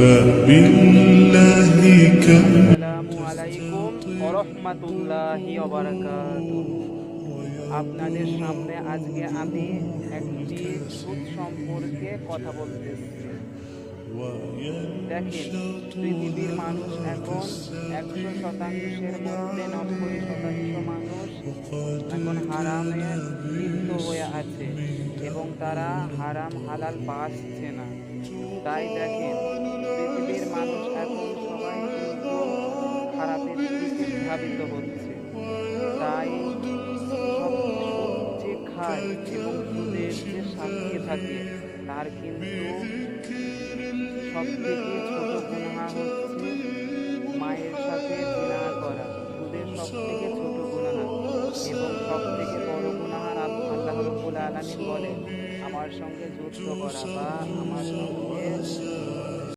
فبالله كم আসসালামু আলাইকুম ওয়া রাহমাতুল্লাহি ওয়া বারাকাতুহু। আপনাদের সামনে আজকে আমি একটি সুদ সম্পর্কে কথা বলতেছি। দেখেন, পৃথিবীর মানুষ এখন 100%-এর মধ্যে 90% মানুষ এখন হারামে লিপ্ত হয়ে আছে এবং তারা হারাম হালাল বাছছে না। তাই দেখেন, পৃথিবীর মানুষ এখন সবাই কিন্তু খারাপের দিকে ধাবিত হচ্ছে। তাই সব সুদ যে খায় এবং সুদের যে সাক্ষী থাকে তার কিন্তু সব থেকে ছোট গুনাহ হচ্ছে মায়ের সাথে জিনা করা। সুদের সব থেকে ছোট গুনাহ এবং সব থেকে বড় গুনাহ আল্লাহ রাব্বুল আলামিন বলেন আমার সঙ্গে যুদ্ধ করা বা আমার সঙ্গে